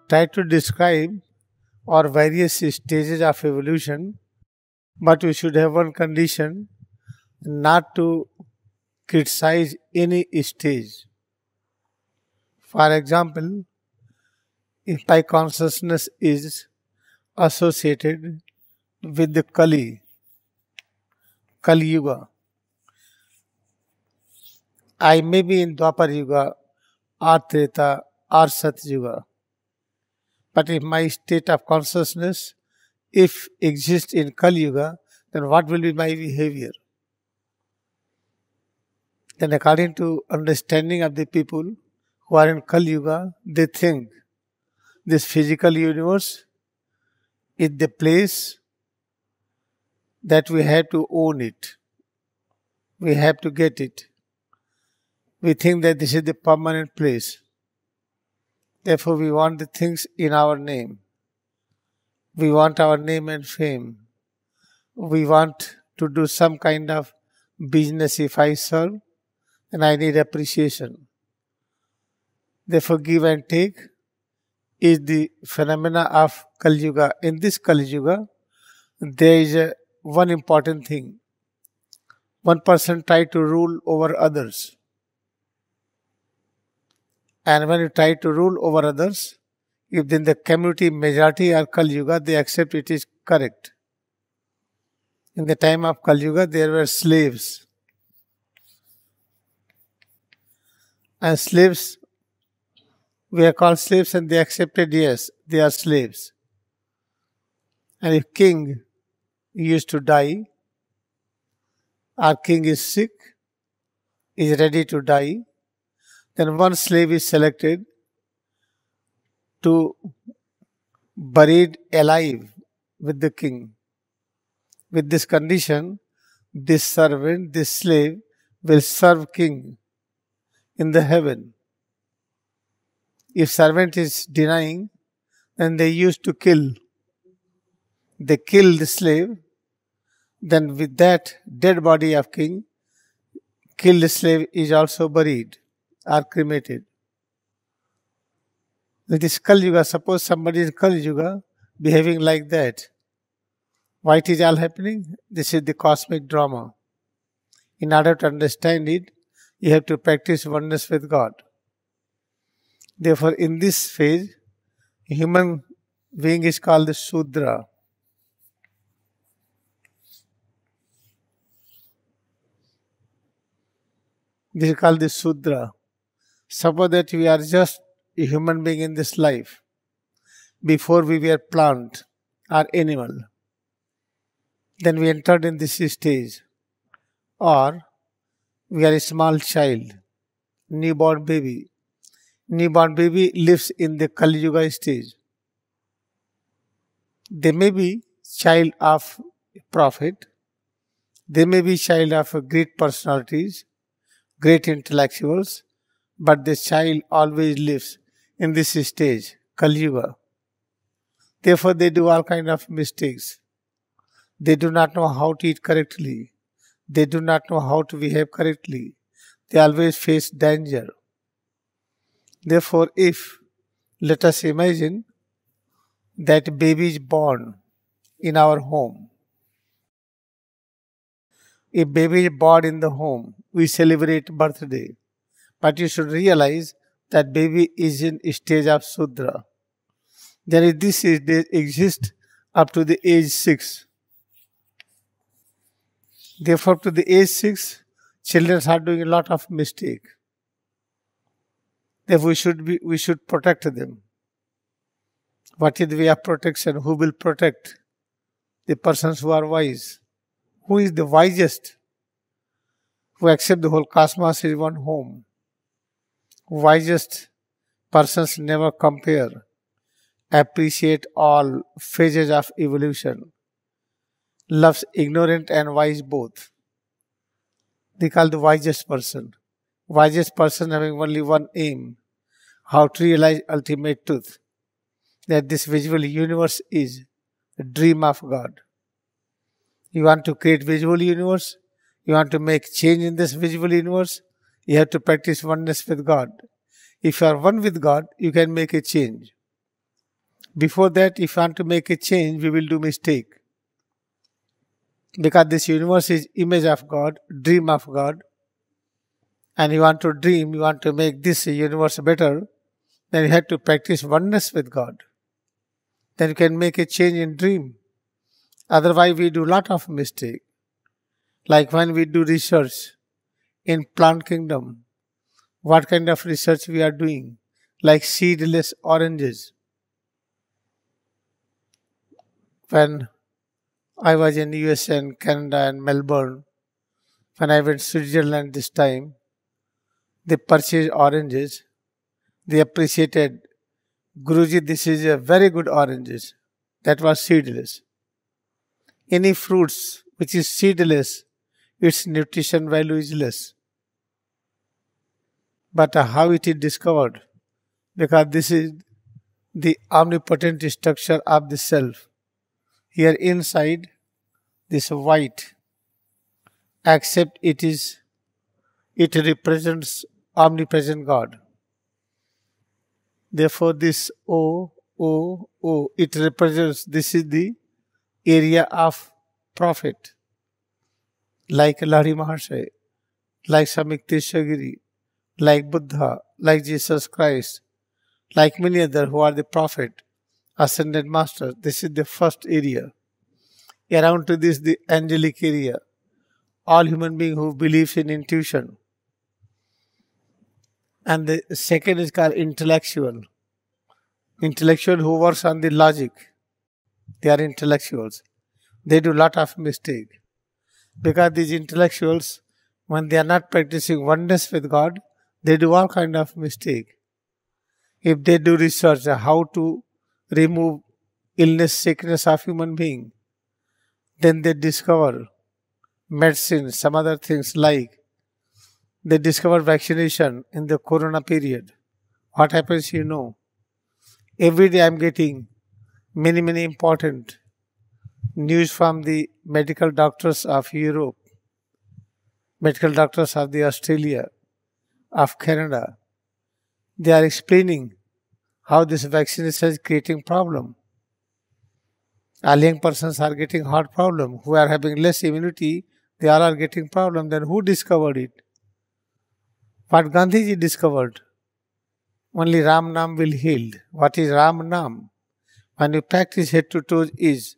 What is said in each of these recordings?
try to describe our various stages of evolution, but we should have one condition, not to criticize any stage. For example, if my consciousness is associated with the Kali Yuga, I may be in Dwapar Yuga or Treta or Sat Yuga. But if my state of consciousness, if exists in Kali Yuga, then what will be my behavior? Then according to understanding of the people who are in Kali Yuga, they think this physical universe is the place that we have to own it. We have to get it. We think that this is the permanent place. Therefore, we want the things in our name. We want our name and fame. We want to do some kind of business. If I serve, then I need appreciation. Therefore, give and take is the phenomena of Kali Yuga. In this Kali Yuga, there is one important thing. One person tries to rule over others. And when you try to rule over others, if then the community majority are Kali Yuga, they accept it is correct. In the time of Kali Yuga, there were slaves. And slaves were called slaves and they accepted, yes, they are slaves. And if king used to die, or king is sick, is ready to die, then one slave is selected to buried alive with the king. With this condition, this servant, this slave will serve king in the heaven. If servant is denying, then they used to kill. They kill the slave, then with that dead body of king, killed slave is also buried or cremated. With this Kali Yuga, suppose somebody is Kali Yuga behaving like that. Why it is all happening? This is the cosmic drama. In order to understand it, you have to practice oneness with God. Therefore, in this phase, human being is called the Shudra. This is called the Shudra. Suppose that we are just a human being in this life. Before we were plant or animal. Then we entered in this stage. Or we are a small child, newborn baby. Newborn baby lives in the Kali Yuga stage. They may be child of a prophet. They may be child of great personalities, great intellectuals, but the child always lives in this stage, Kali Yuga. Therefore, they do all kind of mistakes. They do not know how to eat correctly. They do not know how to behave correctly. They always face danger. Therefore, if, let us imagine, that baby is born in our home. If baby is born in the home, we celebrate birthday. But you should realize that baby is in stage of Shudra. Then if this stage exists up to the age 6. Therefore, to the age 6, children are doing a lot of mistake. Therefore, we should protect them. What is the way of protection? Who will protect? The persons who are wise. Who is the wisest? Who accept the whole cosmos is one home. Wisest persons never compare. Appreciate all phases of evolution. Loves ignorant and wise both. They call the wisest person. Wisest person having only one aim. How to realize ultimate truth. That this visual universe is a dream of God. You want to create visual universe? You want to make change in this visual universe? You have to practice oneness with God. If you are one with God, you can make a change. Before that, if you want to make a change, we will do mistake. Because this universe is image of God, dream of God, and you want to dream, you want to make this universe better, then you have to practice oneness with God. Then you can make a change in dream. Otherwise, we do lot of mistake. Like when we do research in plant kingdom, what kind of research we are doing? Like seedless oranges. When I was in US and Canada and Melbourne, when I went to Switzerland this time, they purchased oranges. They appreciated, Guruji, this is a very good oranges. That was seedless. Any fruits which is seedless, its nutrition value is less. But how it is discovered? Because this is the omnipotent structure of the self. Here inside, this white, except it represents omnipresent God. Therefore, this O, it represents, this is the area of prophet, like Lahiri Mahasaya, like Samyukteshwar, like Buddha, like Jesus Christ, like many others who are the prophet, ascended master. This is the first area. Around to this, the angelic area. All human beings who believe in intuition. And the second is called intellectual. Intellectual who works on the logic. They are intellectuals. They do lot of mistake. Because these intellectuals, when they are not practicing oneness with God, they do all kind of mistake. If they do research how to remove illness, sickness of human being, then they discover medicine, some other things like they discover vaccination in the corona period. What happens, you know? Every day I am getting many important news from the medical doctors of Europe, medical doctors of the Australia, of Canada. They are explaining how this vaccination is creating problem. All young persons are getting heart problem. Who are having less immunity, they all are getting problem. Then who discovered it? What Gandhiji discovered? Only Ram Nam will heal. What is Ram Nam? When you practice head to toe is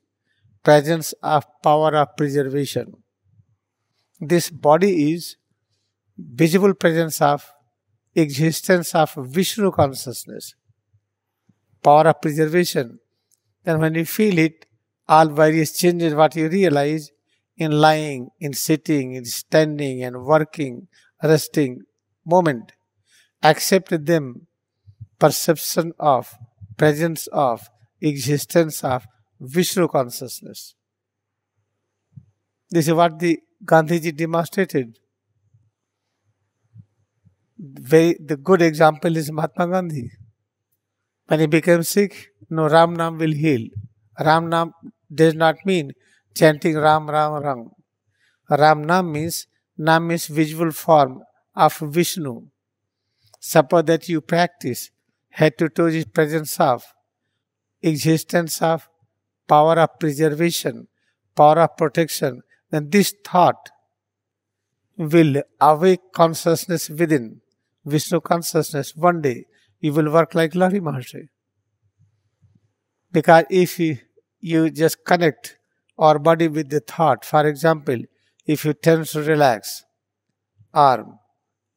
presence of power of preservation. This body is visible presence of existence of Vishnu consciousness. Power of preservation. Then when you feel it, all various changes what you realize in lying, in sitting, in standing and working, resting, moment. Accept them, perception of, presence of, existence of Vishnu consciousness. This is what the Gandhiji demonstrated. The good example is Mahatma Gandhi. When he became sick, no, Ram Nam will heal. Ram Nam does not mean chanting Ram, Ram, Ram. Ram Nam means visual form of Vishnu. Suppose that you practice head to toe is presence of, existence of, power of preservation, power of protection, then this thought will awake consciousness within, Vishnu consciousness. One day you will work like Lahiri Mahasaya. Because if you just connect our body with the thought, for example, if you tense to relax, arm,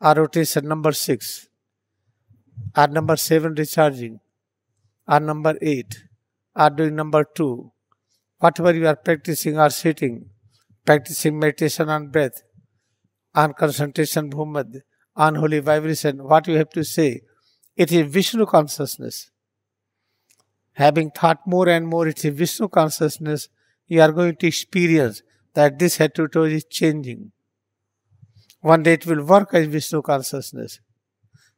or rotation number 6, or number 7 recharging, or number 8, or doing number 2, whatever you are practicing or sitting, practicing meditation on breath, on concentration, bhumad, on holy vibration, what you have to say, it is Vishnu consciousness. Having thought more and more, it is Vishnu consciousness, you are going to experience that this head to toe is changing. One day it will work as Vishnu consciousness.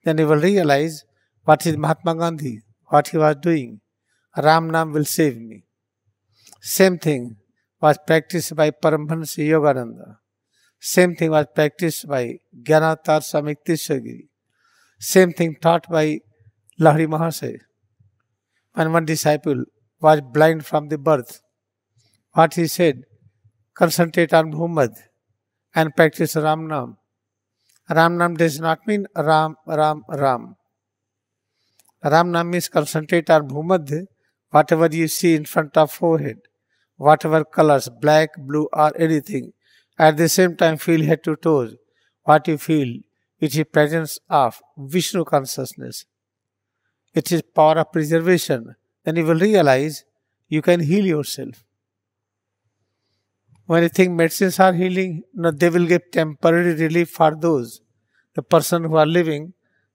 Then you will realize what is Mahatma Gandhi, what he was doing. Ram Nam will save me. Same thing was practiced by Paramahansa Yogananda. Same thing was practiced by Jnanatar Samyukteshwar. Same thing taught by Lahiri Mahasaya. When one disciple was blind from the birth, what he said, concentrate on Muhammad and practice Ram Nam. Ram Nam does not mean Ram, Ram, Ram. Ram Nam means concentrate on Muhammad, whatever you see in front of forehead, whatever colors, black, blue or anything. At the same time feel head to toes. What you feel, it is presence of Vishnu consciousness. It is power of preservation. Then you will realize you can heal yourself. When you think medicines are healing, no, they will give temporary relief for those. The person who are living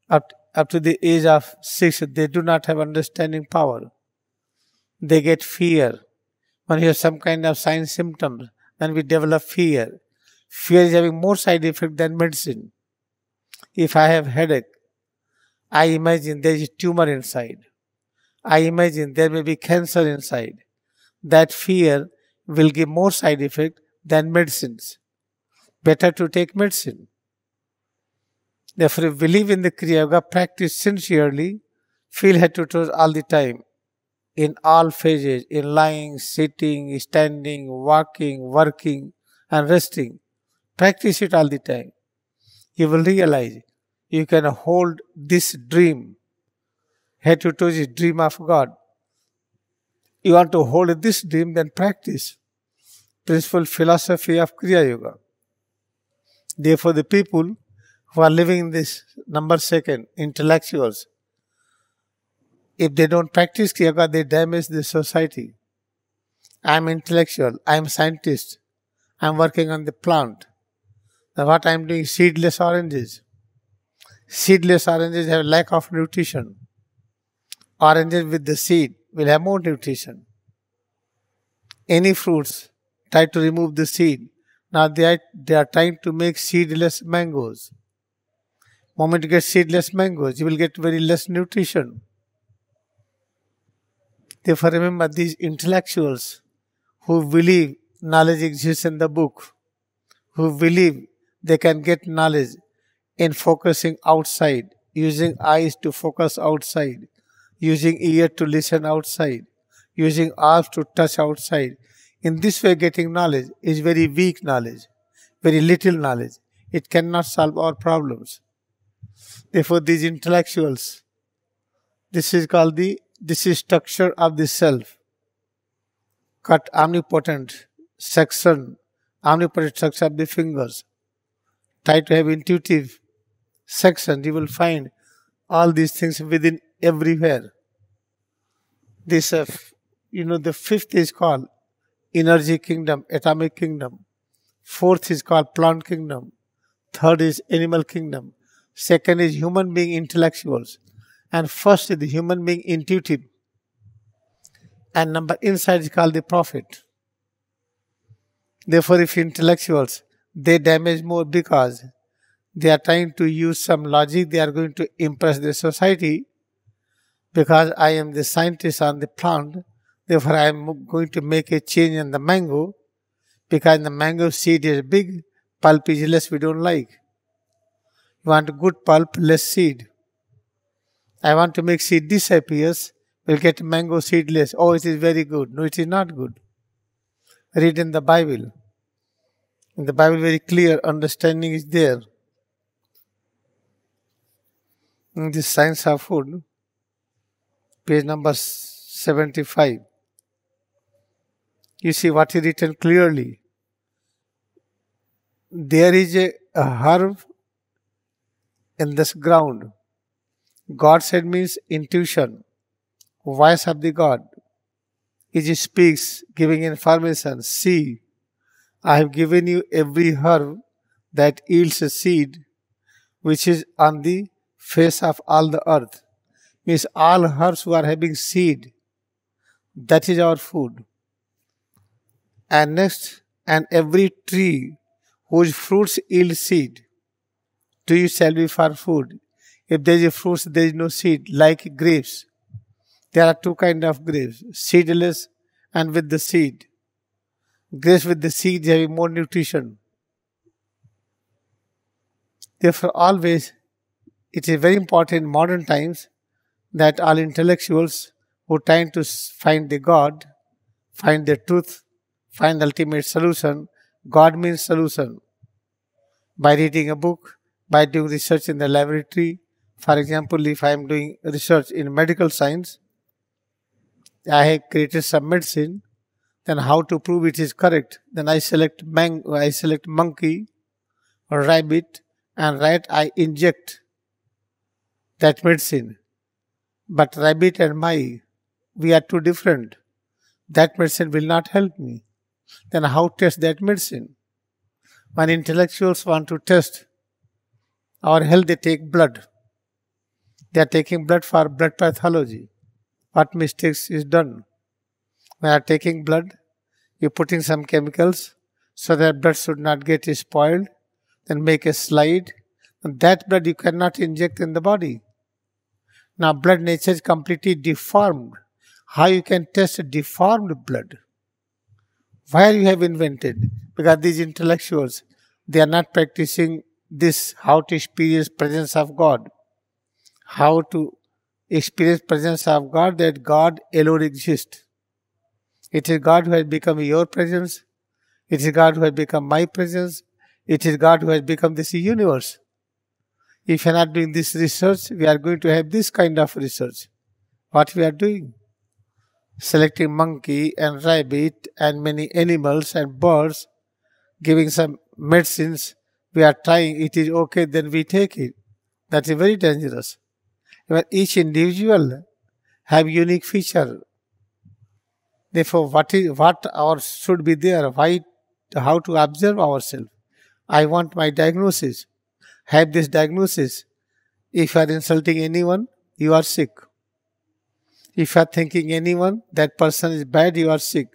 up to the age of 6, they do not have understanding power. They get fear. When you have some kind of sign symptoms, then we develop fear. Fear is having more side effect than medicine. If I have headache, I imagine there is a tumor inside. I imagine there may be cancer inside. That fear will give more side effect than medicines. Better to take medicine. Therefore, if we believe in the Kriyayoga practice sincerely, feel head to toes all the time, in all phases, in lying, sitting, standing, walking, working, and resting. Practice it all the time. You will realize you can hold this dream. Head to toes is dream of God. You want to hold this dream, then practice. Principal philosophy of Kriya Yoga. Therefore, the people who are living in this number second, intellectuals, if they don't practice Kriya Yoga, they damage the society. I am intellectual, I am scientist, I am working on the plant. Now what I am doing, seedless oranges. Seedless oranges have lack of nutrition. Oranges with the seed will have more nutrition. Any fruits, try to remove the seed. Now they are trying to make seedless mangoes. Moment you get seedless mangoes, you will get very less nutrition. Therefore remember, these intellectuals who believe knowledge exists in the book, who believe they can get knowledge in focusing outside, using eyes to focus outside, using ear to listen outside, using arms to touch outside. In this way getting knowledge is very weak knowledge, very little knowledge. It cannot solve our problems. Therefore these intellectuals, this is structure of the self. Cut omnipotent section of the fingers. Try to have intuitive section. You will find all these things within everywhere. This, the fifth is called energy kingdom, atomic kingdom. Fourth is called plant kingdom. Third is animal kingdom. Second is human being intellectuals. And first is the human being intuitive. And number inside is called the prophet. Therefore, if intellectuals, they damage more because they are trying to use some logic, they are going to impress the society. Because I am the scientist on the plant, therefore I am going to make a change in the mango. Because the mango seed is big, pulp is less, we don't like. You want good pulp, less seed. I want to make seed disappears, we'll get mango seedless. Oh, it is very good. No, it is not good. Read in the Bible. In the Bible, very clear understanding is there. In the Science of Food, page number 75. You see what is written clearly. There is a herb in this ground. God said means intuition, voice of the God. He speaks, giving information. See, I have given you every herb that yields a seed, which is on the face of all the earth. Means all herbs who are having seed, that is our food. And next, and every tree whose fruits yield seed, tree shall be for food. If there is a fruit, there is no seed, like grapes. There are two kinds of grapes, seedless and with the seed. Grapes with the seed have more nutrition. Therefore, always, it is very important in modern times that all intellectuals who are trying to find the God, find the truth, find the ultimate solution. God means solution. By reading a book, by doing research in the laboratory. For example, if I am doing research in medical science, I have created some medicine, then how to prove it is correct? Then I select monkey or rabbit and rat, I inject that medicine. But rabbit and we are too different. That medicine will not help me. Then how test that medicine? When intellectuals want to test our health, they take blood. They are taking blood for blood pathology. What mistakes is done? When you are taking blood, you are putting some chemicals so that blood should not get spoiled. Then make a slide. And that blood you cannot inject in the body. Now blood nature is completely deformed. How you can test deformed blood? Why you have invented? Because these intellectuals, they are not practicing this, how to experience presence of God. How to experience presence of God, that God alone exists. It is God who has become your presence. It is God who has become my presence. It is God who has become this universe. If we are not doing this research, we are going to have this kind of research. What we are doing? Selecting monkey and rabbit and many animals and birds, giving some medicines. We are trying, it is okay, then we take it. That is very dangerous. Even each individual have unique feature. Therefore, what our should be there? Why? How to observe ourselves? I want my diagnosis. Have this diagnosis. If you are insulting anyone, you are sick. If you are thinking anyone, that person is bad, you are sick.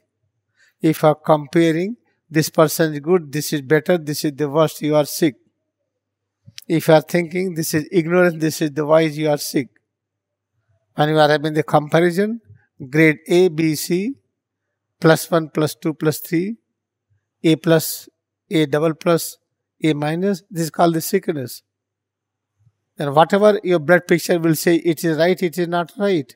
If you are comparing, this person is good, this is better, this is the worst, you are sick. If you are thinking, this is ignorance, this is the wise, you are sick. When you are having the comparison, grade A, B, C, +1, +2, +3, A plus, A double plus, A minus, this is called the sickness. And whatever your blood picture will say, it is right, it is not right.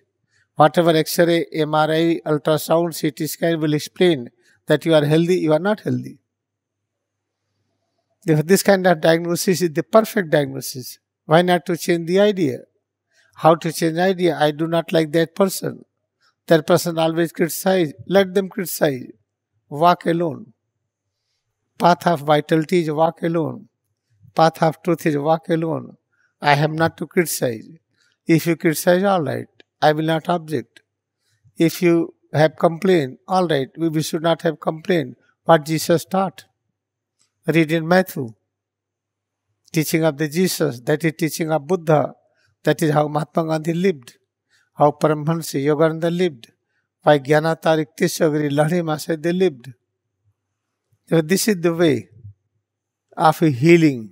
Whatever X-ray, MRI, ultrasound, CT scan will explain that you are healthy, you are not healthy. Therefore, this kind of diagnosis is the perfect diagnosis. Why not to change the idea? How to change the idea? I do not like that person. That person always criticize. Let them criticize. Walk alone. Path of vitality is walk alone. Path of truth is walk alone. I have not to criticize. If you criticize, all right, I will not object. If you have complained, all right, we should not have complained. What Jesus taught. Read in Matthew. Teaching of the Jesus, that is teaching of Buddha. That is how Mahatma Gandhi lived. How Paramahansa Yogananda lived. Why Gyanatarik Tishagiri Lahiri Mahasaya they lived. So this is the way of healing.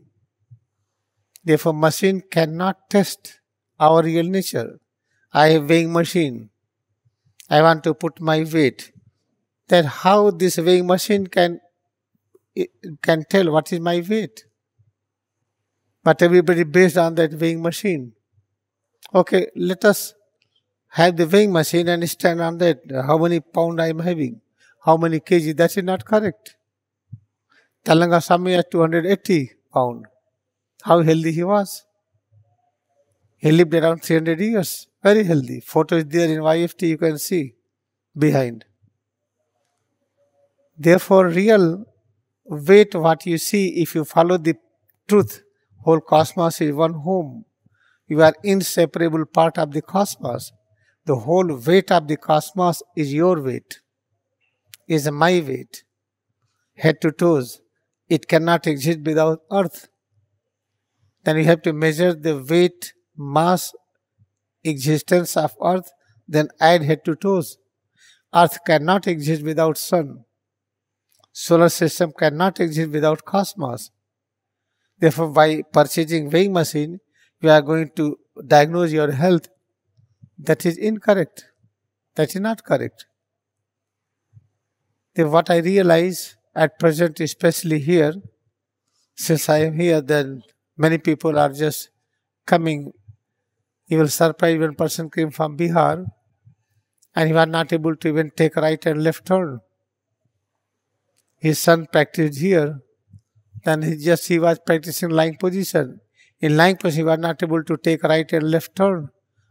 Therefore, machine cannot test our real nature. I have weighing machine. I want to put my weight. Then how this weighing machine can tell what is my weight? But everybody based on that weighing machine. Okay, let us have the weighing machine and stand on that. How many pound I am having? How many kg? That is not correct. Talanga Swami has 280 pound. How healthy he was. He lived around 300 years. Very healthy. Photo is there in YFT, you can see behind. Therefore, real weight, what you see, if you follow the truth, whole cosmos is one home. You are inseparable part of the cosmos. The whole weight of the cosmos is your weight, is my weight, head to toes. It cannot exist without earth. Then you have to measure the weight, mass, existence of earth, then add head to toes. Earth cannot exist without sun. Solar system cannot exist without cosmos. Therefore, by purchasing weighing machine, you are going to diagnose your health. That is incorrect. That is not correct. Then what I realize at present, especially here, since I am here, then many people are just coming. You will surprise when person came from Bihar. and he was not able to even take right and left turn. His son practiced here, then he was practicing lying position. In lying position, he was not able to take right and left turn.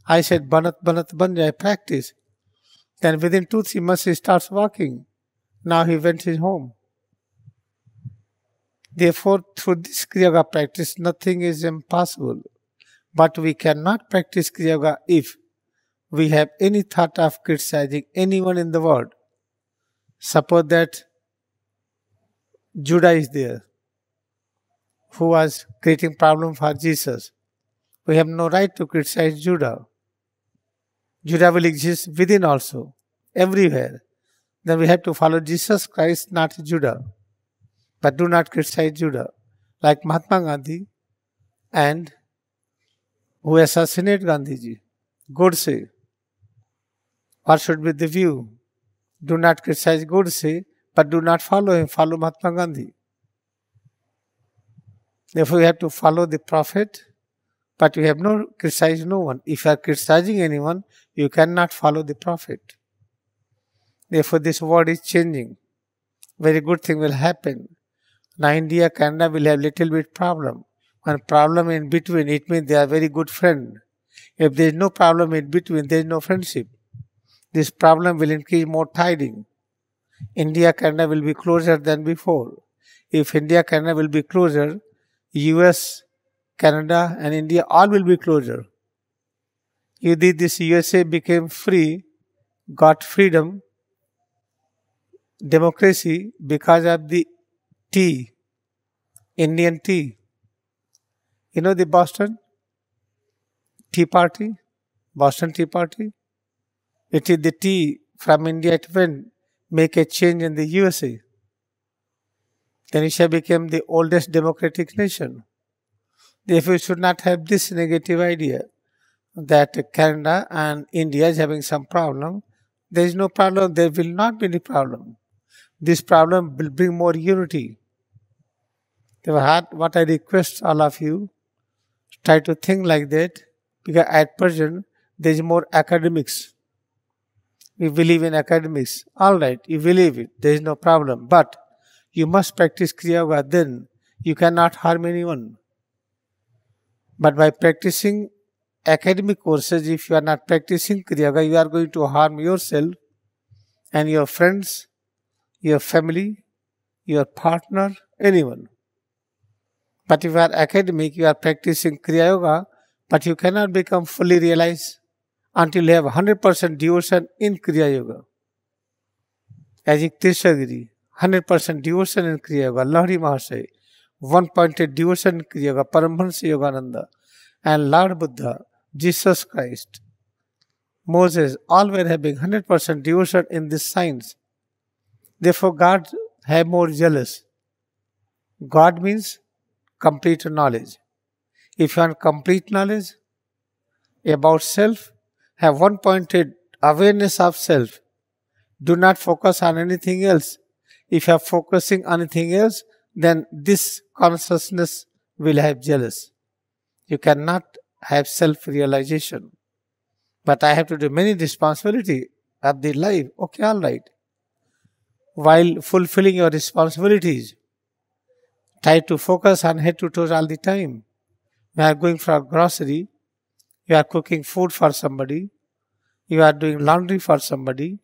I said, Banat Banja, practice. Then within 2-3 months, he starts walking. Now he went his home. Therefore, through this Kriyayoga practice, nothing is impossible. But we cannot practice Kriyayoga if we have any thought of criticizing anyone in the world. Suppose that Judah is there, who was creating problem for Jesus. We have no right to criticize Judah. Judah will exist within also, everywhere. Then we have to follow Jesus Christ, not Judah. But do not criticize Judah. Like Mahatma Gandhi and who assassinated Gandhiji, Godse. What should be the view? Do not criticize Godse, but do not follow him, follow Mahatma Gandhi. Therefore, we have to follow the Prophet, but we have no criticize no one. If you are criticizing anyone, you cannot follow the Prophet. Therefore, this world is changing. Very good thing will happen. Now, India, Canada will have little bit problem. When problem in between, it means they are very good friend. If there is no problem in between, there is no friendship. This problem will increase more tiding. India, Canada will be closer than before. If India, Canada will be closer, US, Canada and India all will be closer. You did this, USA became free, got freedom, democracy because of the tea, Indian tea. You know the Boston Tea Party? Boston Tea Party? It is the tea from India, it went make a change in the USA. Then USA became the oldest democratic nation. Therefore, we should not have this negative idea that Canada and India is having some problem. There is no problem, there will not be any problem. This problem will bring more unity. Therefore, what I request all of you, try to think like that, because at present there is more academics. We believe in academics. All right, you believe it, there is no problem. But you must practice Kriyayoga, then you cannot harm anyone. But by practicing academic courses, if you are not practicing Kriyayoga, you are going to harm yourself and your friends, your family, your partner, anyone. But if you are academic, you are practicing Kriyayoga, but you cannot become fully realized until you have 100% devotion in Kriyayoga. As Ikteshagiri, 100% devotion in Kriyayoga, Lahari Mahasaya, one-pointed devotion in Kriyayoga, Paramahansa Yogananda, and Lord Buddha, Jesus Christ, Moses, all were having 100% devotion in this science. Therefore, God have more jealous. God means complete knowledge. If you want complete knowledge about self, have one-pointed awareness of self. Do not focus on anything else. If you are focusing on anything else, then this consciousness will have jealous. You cannot have self-realization. But I have to do many responsibility of the life. Okay, all right. While fulfilling your responsibilities, try to focus on head to toes all the time. You are going for grocery, you are cooking food for somebody, you are doing laundry for somebody,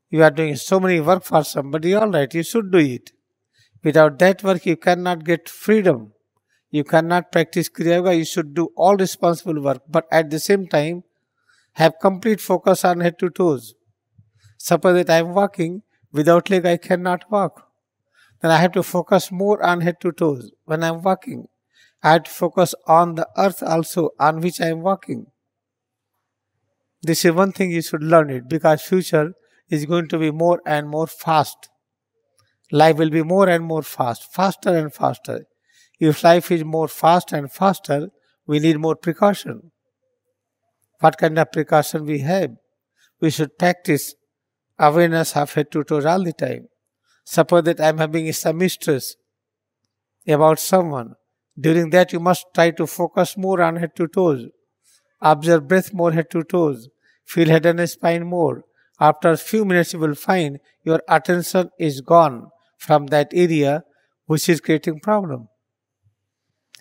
you are doing so many work for somebody, all right, you should do it. Without that work, you cannot get freedom. You cannot practice Kriyayoga, you should do all responsible work, but at the same time, have complete focus on head to toes. Suppose that I am walking, without leg I cannot walk. Then I have to focus more on head to toes. When I am walking, I have to focus on the earth also on which I am walking. This is one thing you should learn it, because future is going to be more and more fast. Life will be more and more fast, faster and faster. If life is more fast and faster, we need more precaution. What kind of precaution we have? We should practice awareness of head to toes all the time. Suppose that I am having some mistress about someone. During that you must try to focus more on head to toes. Observe breath more head to toes. Feel head and spine more. After a few minutes, you will find your attention is gone from that area which is creating problem.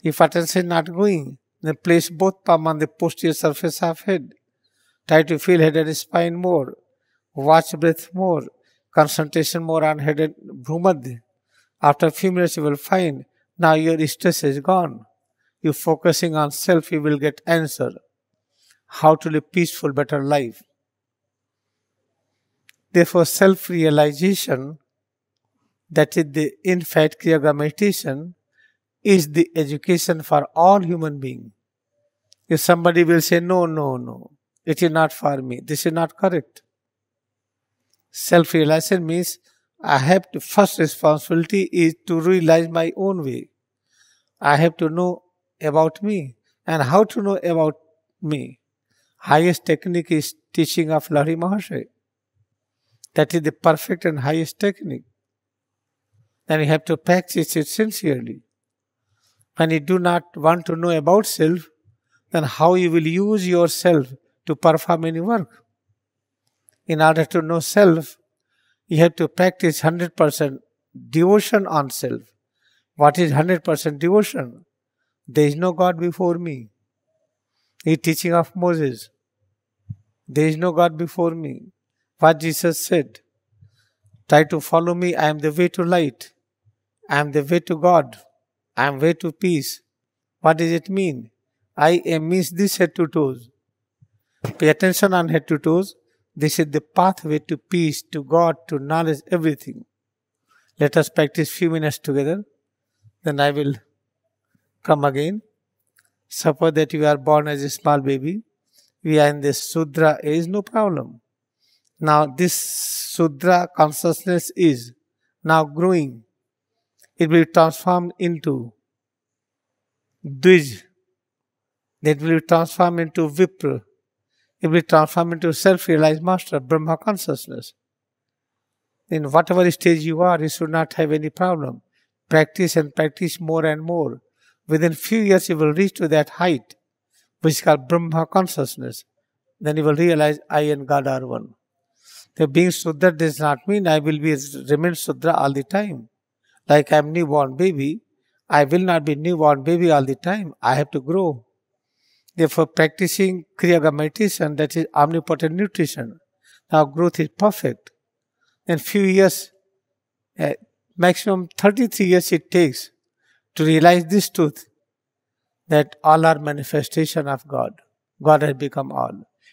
If attention is not going, then place both palm on the posterior surface of head. Try to feel head and spine more. Watch breath more. Concentration more on head and bhumadhi. After a few minutes, you will find now your stress is gone. You focusing on self, you will get answer. How to live peaceful, better life. Therefore, self-realization, that is the in fact Kriyayoga meditation, is the education for all human beings. If somebody will say, no, it is not for me, this is not correct. Self-realization means I have to, first responsibility is to realize my own way. I have to know about me. And how to know about me? Highest technique is teaching of Lahiri Mahasaya. That is the perfect and highest technique. Then you have to practice it sincerely. When you do not want to know about self, then how you will use yourself to perform any work? In order to know self, you have to practice 100% devotion on self. What is 100% devotion? There is no God before me. The teaching of Moses. There is no God before me. What Jesus said. Try to follow me. I am the way to light. I am the way to God. I am way to peace. What does it mean? I am means this head to toes. Pay attention on head to toes. This is the pathway to peace, to God, to knowledge, everything. Let us practice few minutes together. Then I will come again. Suppose that you are born as a small baby. We are in this Sudra age, no problem. Now this Sudra consciousness is now growing. It will be transformed into Dvij. It will be transformed into Vipra. It will be transformed into self-realized master, Brahma consciousness. In whatever stage you are, you should not have any problem. Practice and practice more and more. Within few years you will reach to that height, which is called Brahma consciousness. Then you will realize I and God are one. So being Sudra does not mean I will remain Sudra all the time. Like I am newborn baby, I will not be newborn baby all the time. I have to grow. Therefore, practicing Kriyayoga meditation, that is omnipotent nutrition. Now growth is perfect. In few years, maximum 33 years it takes to realize this truth, that all are manifestation of God. God has become all.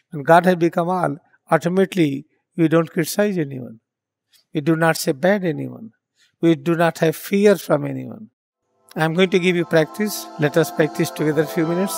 When God has become all, ultimately we don't criticize anyone. We do not say bad anyone. We do not have fear from anyone. I am going to give you practice. Let us practice together a few minutes.